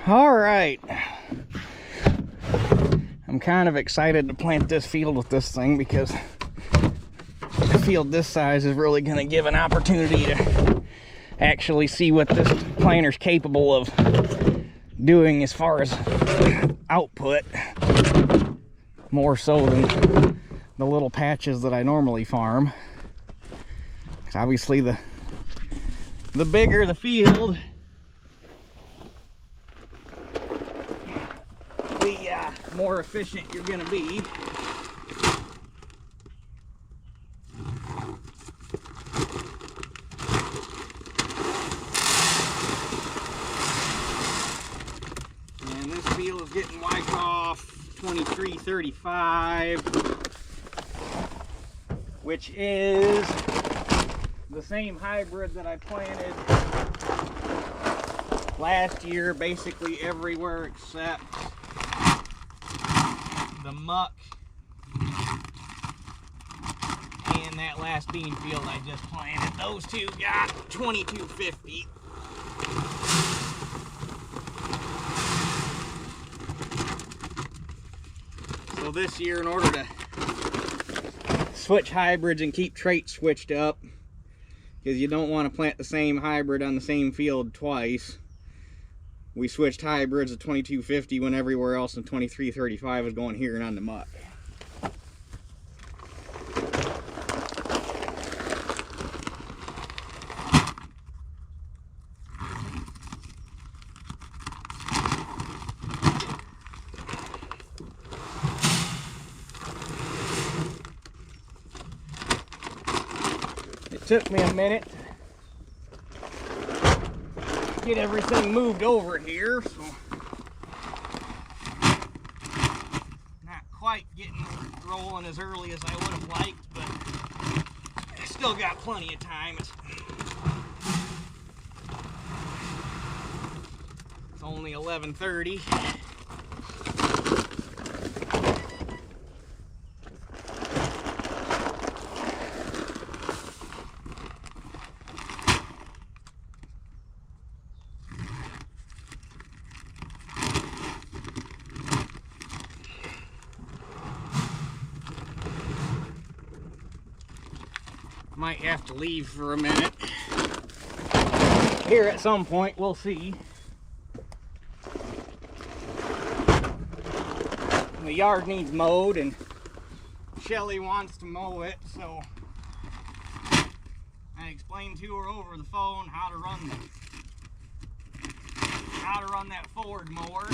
All right, I'm kind of excited to plant this field with this thing because a field this size is really going to give an opportunity to actually see what this planter's capable of doing as far as output, more so than the little patches that I normally farm. 'Cause obviously the bigger the field, the more efficient you're going to be. And this field is getting wiped off 2335, which is the same hybrid that I planted last year, basically everywhere except the muck and that last bean field I just planted. Those two got 2250. So this year, in order to switch hybrids and keep traits switched up, because you don't want to plant the same hybrid on the same field twice, we switched hybrids to 2250 when everywhere else in 2335 is going here and on the muck. It took me a minute to get everything moved over here, so not quite getting rolling as early as I would have liked, but I still got plenty of time. It's only 11:30. Might have to leave for a minute here at some point, we'll see. The yard needs mowed and Shelly wants to mow it, so I explained to her over the phone how to run that Ford mower.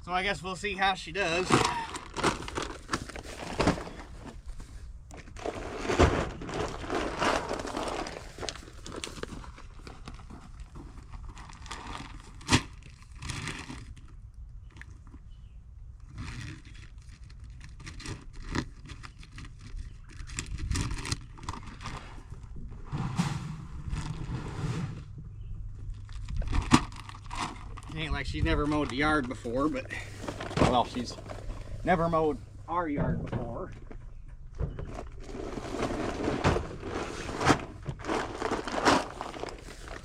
So I guess we'll see how she does. It ain't like she's never mowed the yard before, but, well, she's never mowed our yard before.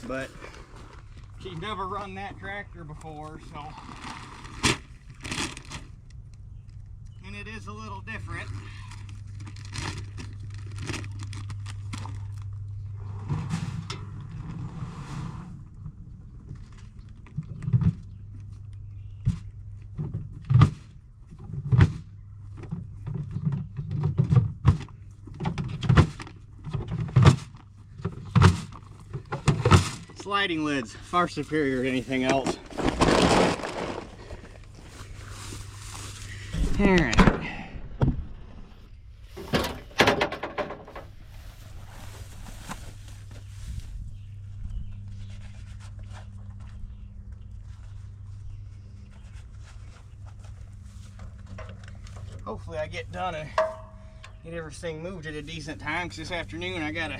But she's never run that tractor before, so. And it is a little different. Sliding lids, far superior to anything else. All right. Hopefully I get done and get everything moved at a decent time, because this afternoon I gotta,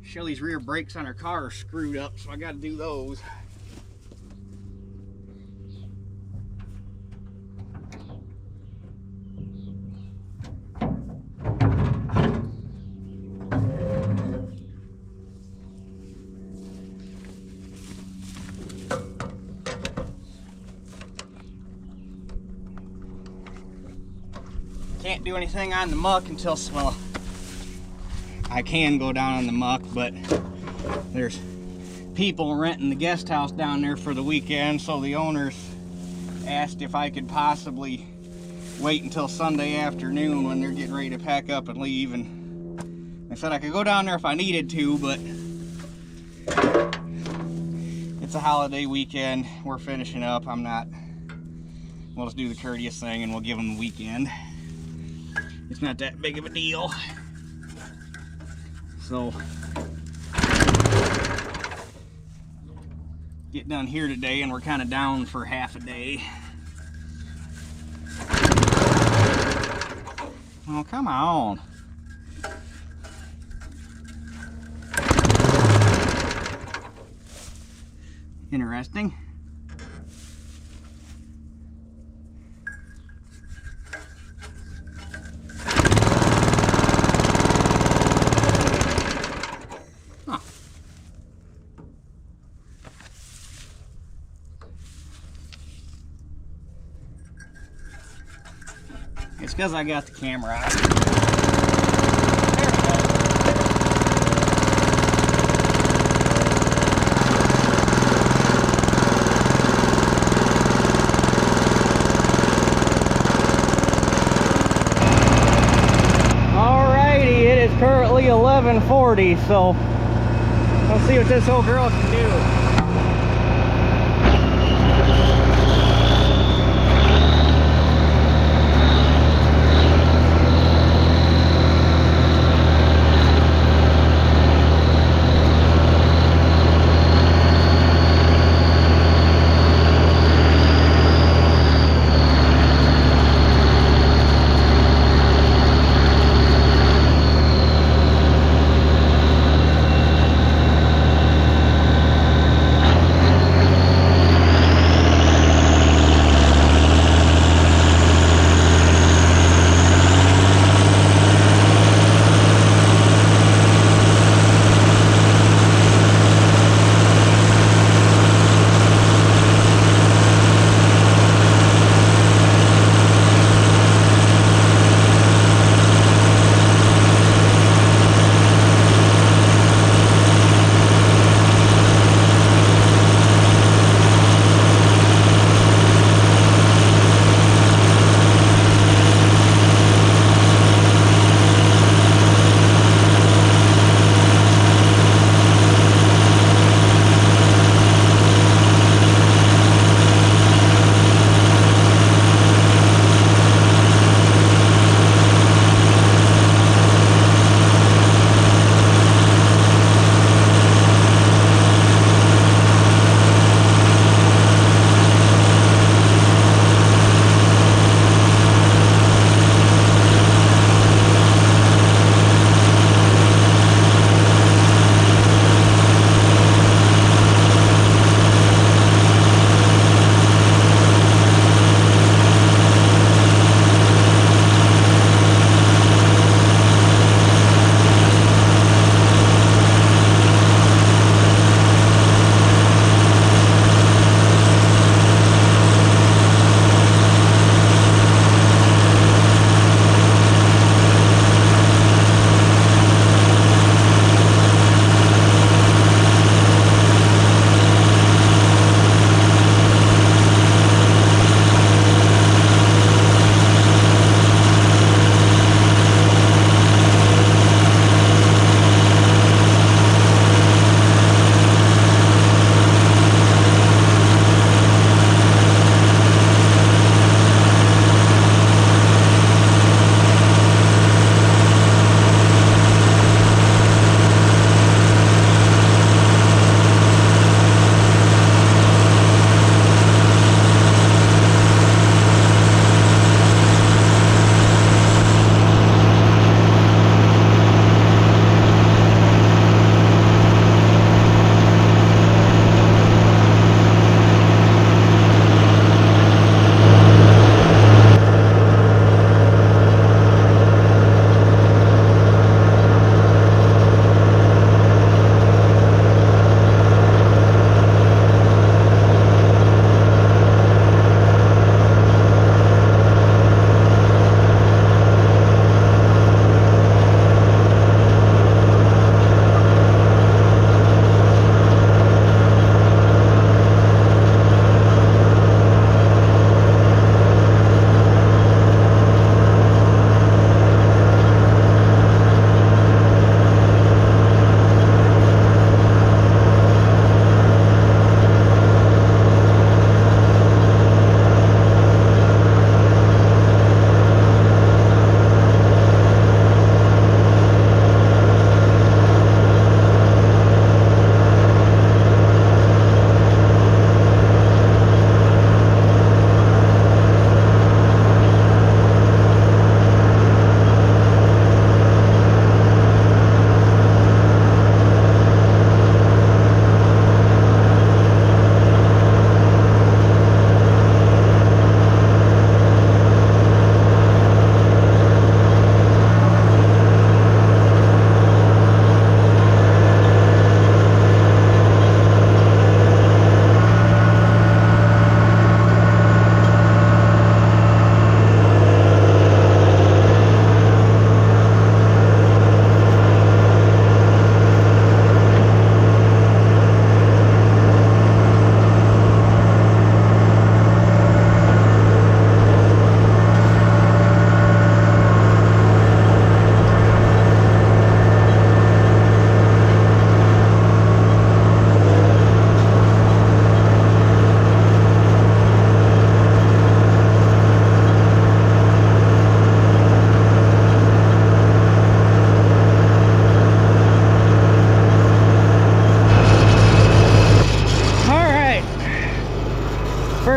Shelly's rear brakes on her car are screwed up, so I gotta do those. Can't do anything on the muck until, well, I can go down on the muck, but there's people renting the guest house down there for the weekend, so the owners asked if I could possibly wait until Sunday afternoon when they're getting ready to pack up and leave, and I said I could go down there if I needed to, but it's a holiday weekend. We're finishing up. We'll just do the courteous thing and we'll give them the weekend. It's not that big of a deal. So, get done here today, and we're kind of down for half a day. Oh, come on. Interesting. It's because I got the camera out. Alrighty, it is currently 11:40, so let's see what this old girl can do.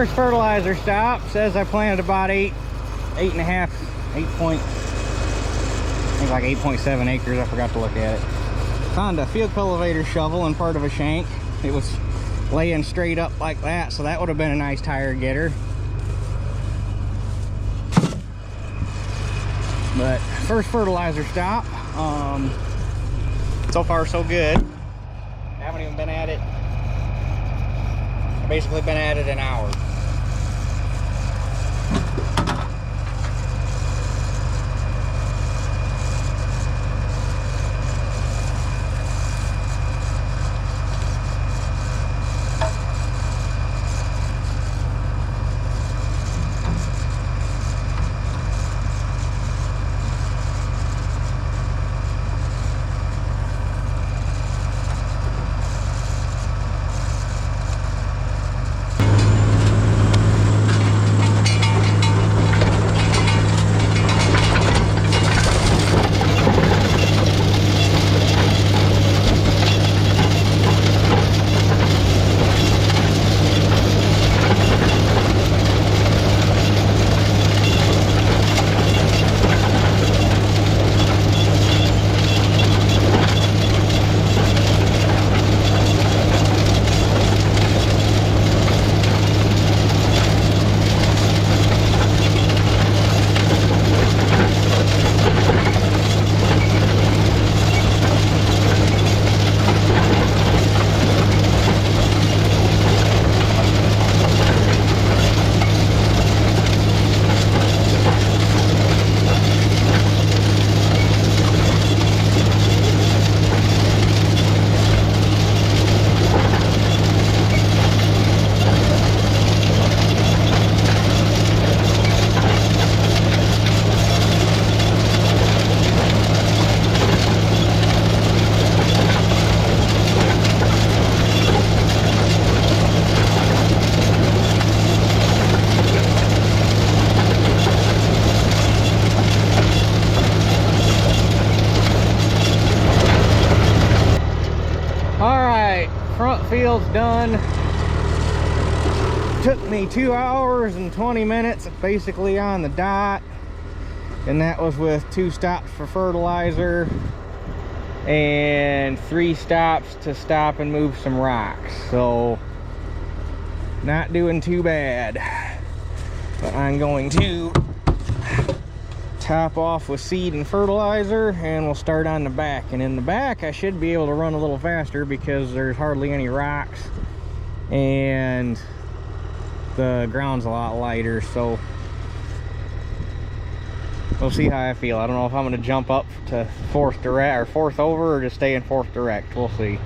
First fertilizer stop. Says I planted about 8 and a half, 8 point, I think like 8.7 acres. I forgot to look at it. Found a field cultivator shovel and part of a shank. It was laying straight up like that, so that would have been a nice tire getter. But first fertilizer stop. So far so good. Haven't even been at it. I've basically been at it an hour. Front field's done. Took me 2 hours and 20 minutes, basically on the dot, and that was with 2 stops for fertilizer and 3 stops to stop and move some rocks. So not doing too bad, but I'm going to top off with seed and fertilizer, and we'll start on the back. And in the back I should be able to run a little faster because there's hardly any rocks and the ground's a lot lighter, so we'll see how I feel. I don't know if I'm going to jump up to fourth direct or fourth over, or just stay in fourth direct. We'll see.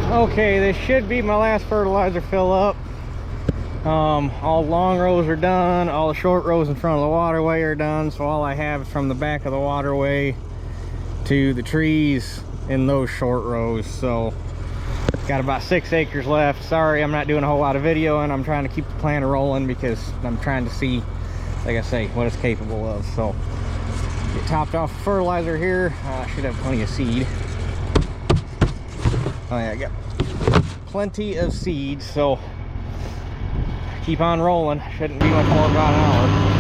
Okay, this should be my last fertilizer fill up. All long rows are done, all the short rows in front of the waterway are done, so all I have is from the back of the waterway to the trees in those short rows. So got about 6 acres left. Sorry I'm not doing a whole lot of video, and I'm trying to keep the planter rolling because I'm trying to see, like I say, what it's capable of. So get topped off fertilizer here. I should have plenty of seed. Oh yeah, I got plenty of seeds, so keep on rolling. Shouldn't be much more, about an hour.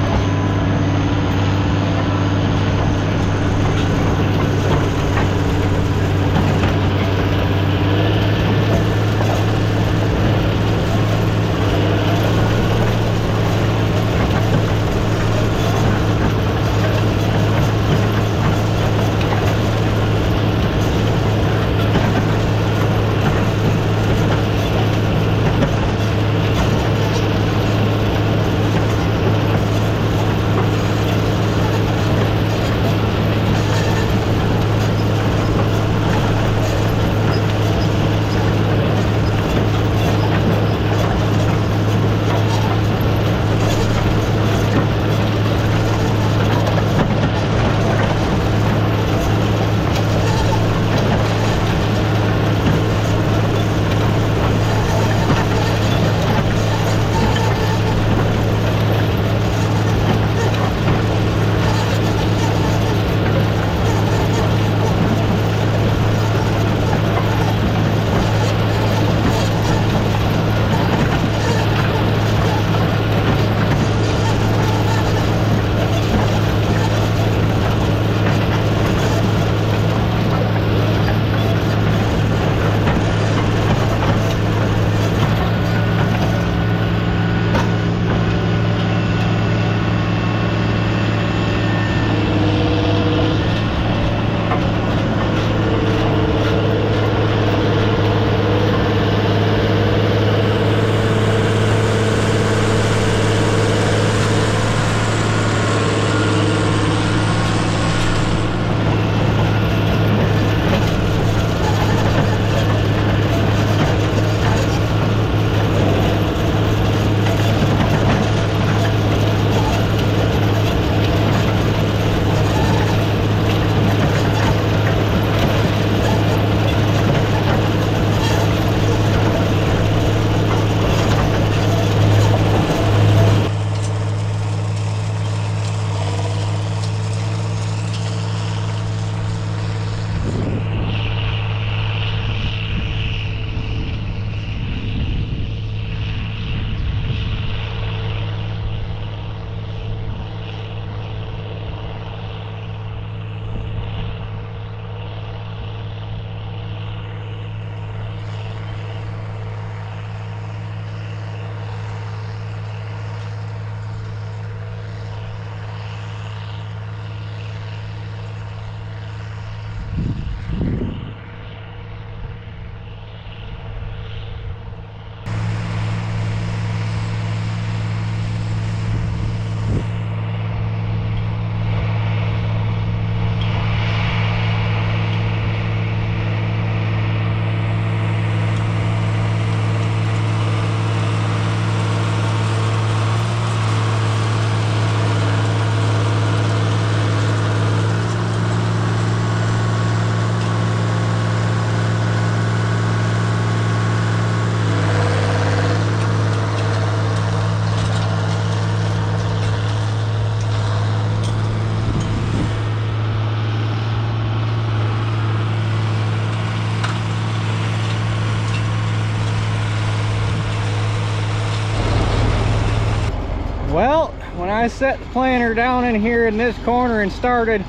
Well, when I set the planter down in here in this corner and started,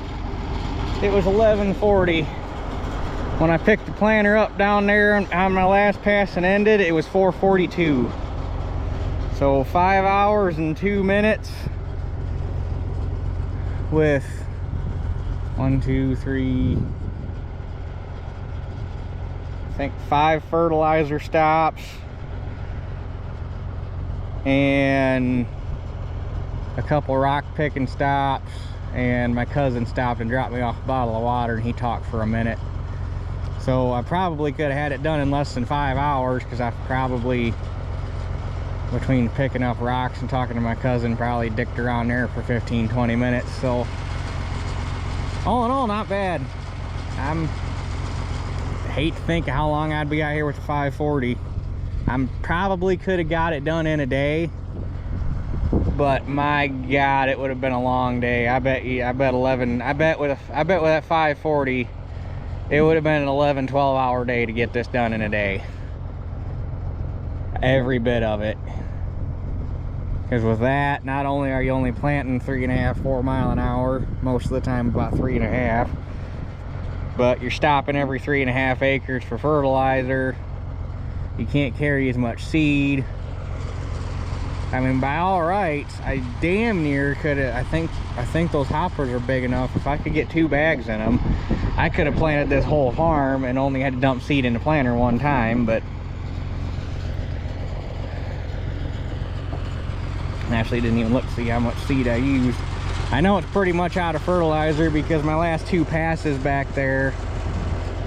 it was 11:40. When I picked the planter up down there on my last pass and ended, it was 4:42. So 5 hours and 2 minutes with 1, 2, 3, I think 5 fertilizer stops and a couple rock picking stops, and my cousin stopped and dropped me off a bottle of water, and he talked for a minute. So I probably could have had it done in less than 5 hours, because I probably, between picking up rocks and talking to my cousin, probably dicked around there for 15-20 minutes. So all in all, not bad. I hate to think of how long I'd be out here with the 540. I probably could have got it done in a day, but my God, it would have been a long day. I bet with that 540, it would have been an 11-12 hour day to get this done in a day. Every bit of it. Because with that, not only are you only planting 3.5, 4 mile an hour, most of the time about 3.5, but you're stopping every 3.5 acres for fertilizer. You can't carry as much seed. I mean, by all rights, I damn near could have. I think those hoppers are big enough. If I could get 2 bags in them, I could have planted this whole farm and only had to dump seed in the planter one time. But actually didn't even look to see how much seed I used. I know it's pretty much out of fertilizer because my last 2 passes back there,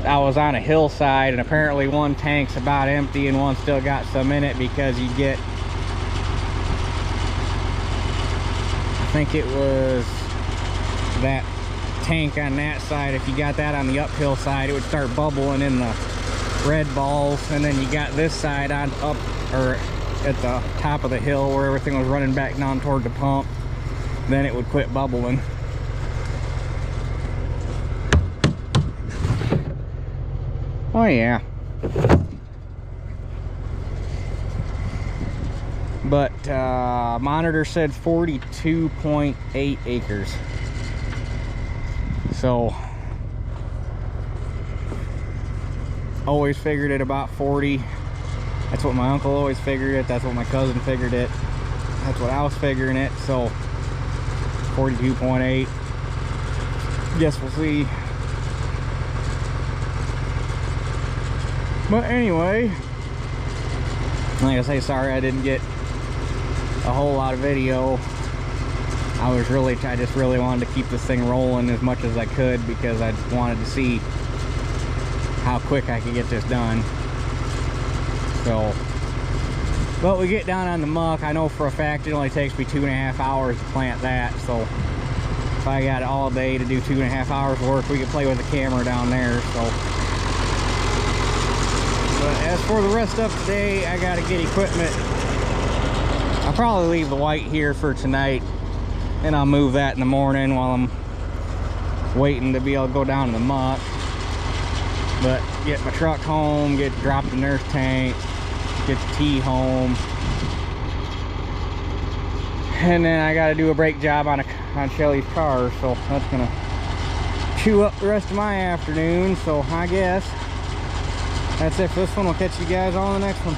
I was on a hillside, and apparently one tank's about empty and one still got some in it, because you get, I think it was that tank on that side, if you got that on the uphill side, it would start bubbling in the red balls, and then you got this side on up, or at the top of the hill where everything was running back down toward the pump, then it would quit bubbling. Oh yeah. But monitor said 42.8 acres. So always figured it about 40. That's what my uncle always figured it. That's what my cousin figured it. That's what I was figuring it. So 42.8. Guess we'll see. But anyway, like I say, sorry I didn't get a whole lot of video. I just really wanted to keep this thing rolling as much as I could, because I wanted to see how quick I could get this done. So, but we get down on the muck. I know for a fact it only takes me 2.5 hours to plant that. So if I got all day to do 2.5 hours work, we could play with the camera down there. So, but as for the rest of today, I gotta get equipment. I'll probably leave the white here for tonight, and I'll move that in the morning while I'm waiting to be able to go down to the muck. But get my truck home, drop the nurse tank, get the tea home, and then I got to do a brake job on Shelly's car, so that's gonna chew up the rest of my afternoon. So I guess that's it for this one. We'll catch you guys on the next one.